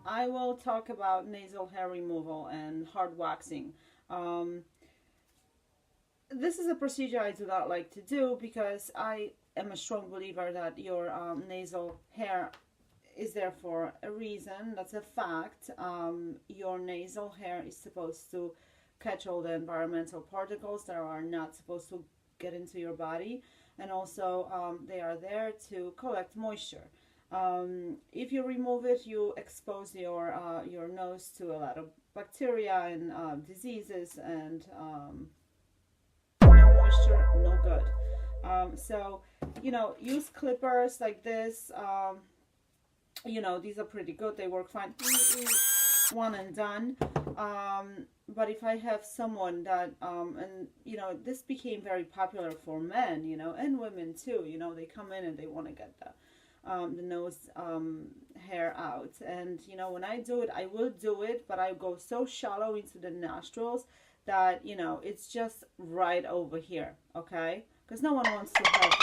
I will talk about nasal hair removal and hard waxing. Um, this is a procedure I do not like to do because I am a strong believer that your nasal hair is there for a reason. That's a fact. Your nasal hair is supposed to catch all the environmental particles that are not supposed to get into your body, and also they are there to collect moisture. If you remove it, you expose your nose to a lot of bacteria and diseases, and no moisture, no good. So, use clippers like this. These are pretty good. They work fine. One and done. But if I have someone that, and this became very popular for men, and women too. They come in and they want to get the nose hair out, and when I do it, I will do it, but I go so shallow into the nostrils that it's just right over here, okay? Because no one wants to have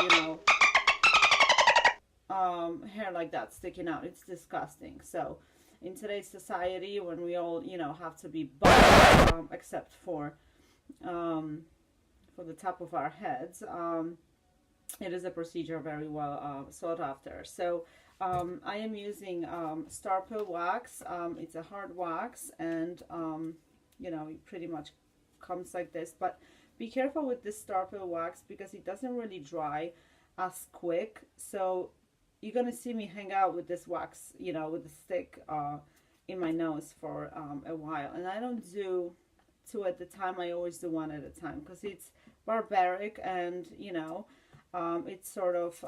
hair like that sticking out. It's disgusting. So in today's society, when we all have to be bald, except for the top of our heads, it is a procedure very well sought after. So I am using Starpil wax. It's a hard wax, and it pretty much comes like this. But be careful with this Starpil wax because it doesn't really dry as quick. So you're gonna see me hang out with this wax, with the stick in my nose for a while. And I don't do two at a time. I always do one at a time because it's barbaric, and it's sort of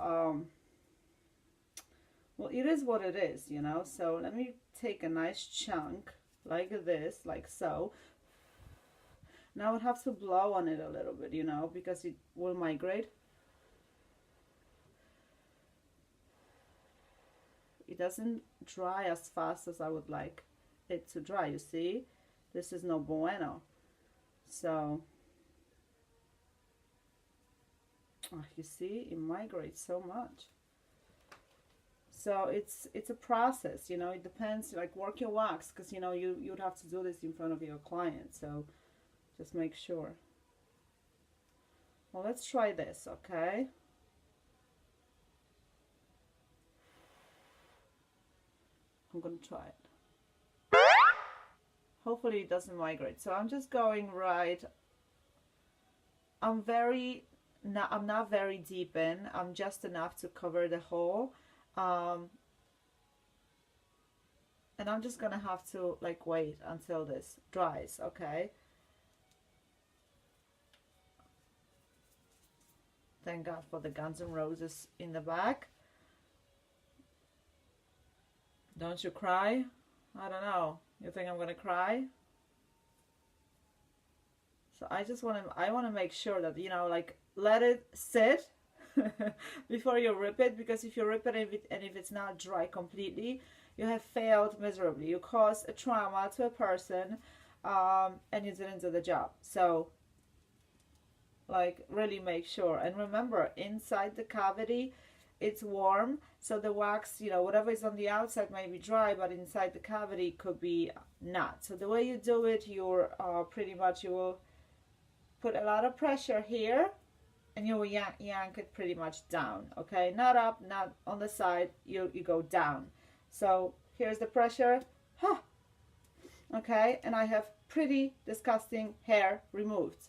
well, it is what it is, So let me take a nice chunk like this, like so. Now I would have to blow on it a little bit, because it will migrate. It doesn't dry as fast as I would like it to dry, you see? This is no bueno. So, you see, it migrates so much. So it's a process, it depends, like work your wax, because you'd have to do this in front of your client, so just make sure. Well, let's try this, okay? I'm gonna try it. Hopefully it doesn't migrate. So I'm just going right. I'm not very deep in. I'm just enough to cover the hole. And I'm just gonna have to like wait until this dries, okay? Thank God for the Guns N' Roses in the back. Don't you cry? I don't know. You think I'm gonna cry? So I want to make sure that, like let it sit before you rip it, because if you rip it and if it's not dry completely, you have failed miserably. You caused a trauma to a person, and you didn't do the job. So like really make sure. And remember, inside the cavity it's warm, so the wax, whatever is on the outside may be dry, but inside the cavity could be not. So the way you do it, you're pretty much, you will put a lot of pressure here, and you will yank it pretty much down, okay? Not up, not on the side, you go down. So here's the pressure, okay? And I have pretty disgusting hair removed.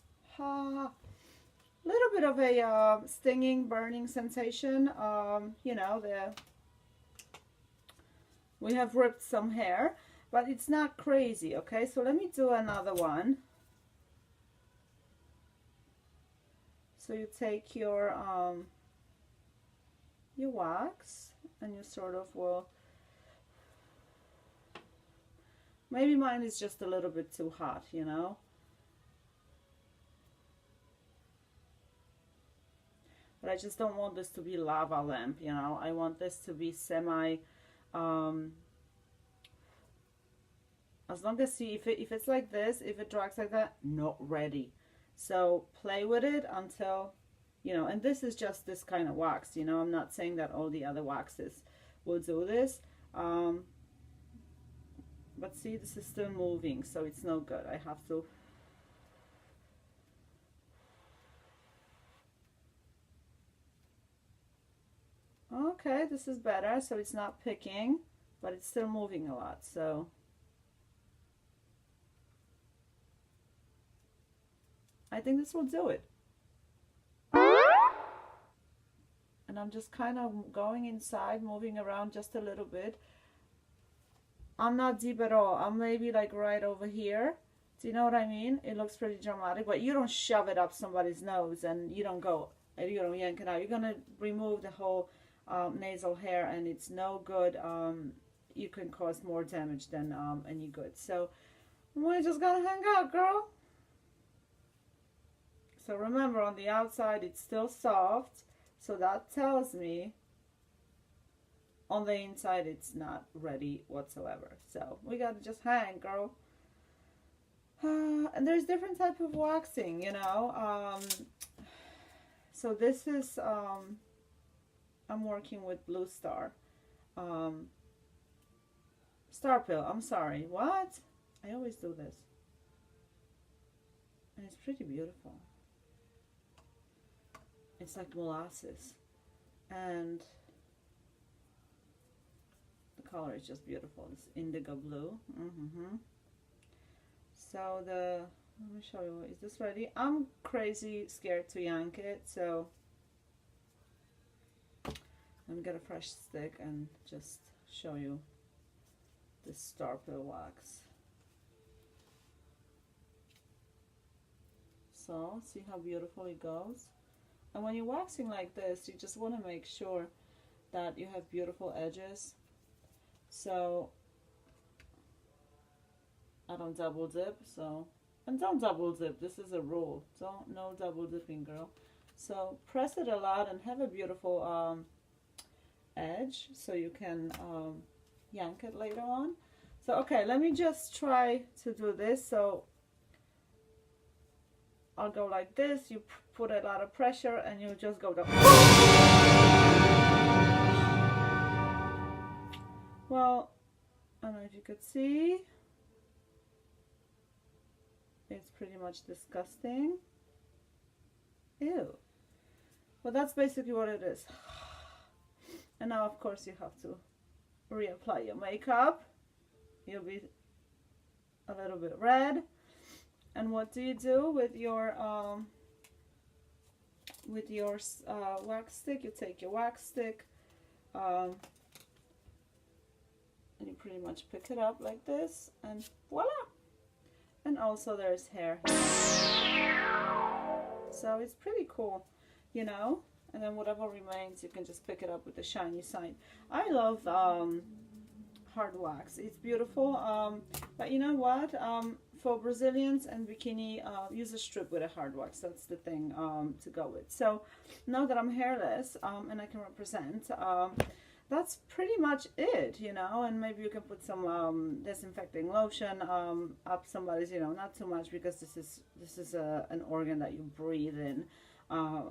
Little bit of a stinging, burning sensation. We have ripped some hair, but it's not crazy, okay? So let me do another one. So you take your wax, and you sort of will, maybe mine is just a little bit too hot, But I just don't want this to be lava lamp, I want this to be semi, as long as, see, if it's like this, if it drags like that, not ready. So play with it until, and this is just this kind of wax, I'm not saying that all the other waxes will do this. But see, this is still moving, so it's no good. I have to. Okay, this is better, so it's not picking, but it's still moving a lot, so. I think this will do it. And I'm just kind of going inside, moving around just a little bit. I'm not deep at all. I'm maybe like right over here. Do you know what I mean? It looks pretty dramatic, but you don't shove it up somebody's nose and you don't go, you don't yank it out. You're going to remove the whole nasal hair, and it's no good. You can cause more damage than any good. So we're just going to hang out, girl. So remember, on the outside it's still soft, so that tells me on the inside it's not ready whatsoever. So we gotta just hang, girl. And there's different type of waxing, you know. So this is I'm working with Blue Star, Starpil. I'm sorry, what? I always do this, and it's pretty beautiful. It's like molasses, and the color is just beautiful. It's indigo blue. So let me show you. Is this ready? I'm crazy scared to yank it, so let me get a fresh stick and just show you this Starpil wax. So see how beautiful it goes. And when you're waxing like this, you just want to make sure that you have beautiful edges. So I don't double dip, and don't double dip. This is a rule. No double dipping, girl. So press it a lot and have a beautiful edge so you can yank it later on. So okay, let me just try to do this. So I'll go like this. You put a lot of pressure and you just go down. Well, I don't know if you could see. It's pretty much disgusting. Ew. Well, that's basically what it is. And now, of course, you have to reapply your makeup. You'll be a little bit red. And what do you do with your wax stick? You take your wax stick, and you pretty much pick it up like this, and voila! And also there's hair. So it's pretty cool, you know? And then whatever remains, you can just pick it up with the shiny side. I love hard wax. It's beautiful. But you know what? For Brazilians and bikini, use a strip with a hard wax. That's the thing to go with. So now that I'm hairless and I can represent, that's pretty much it, you know. And maybe you can put some disinfecting lotion up somebody's, you know, not too much, because this is an organ that you breathe in,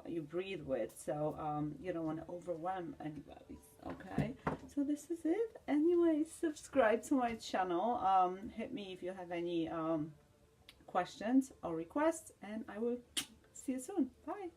you breathe with. So you don't want to overwhelm anybody. Okay, so this is it. Anyway, subscribe to my channel. Hit me if you have any questions or requests, and I will see you soon. Bye.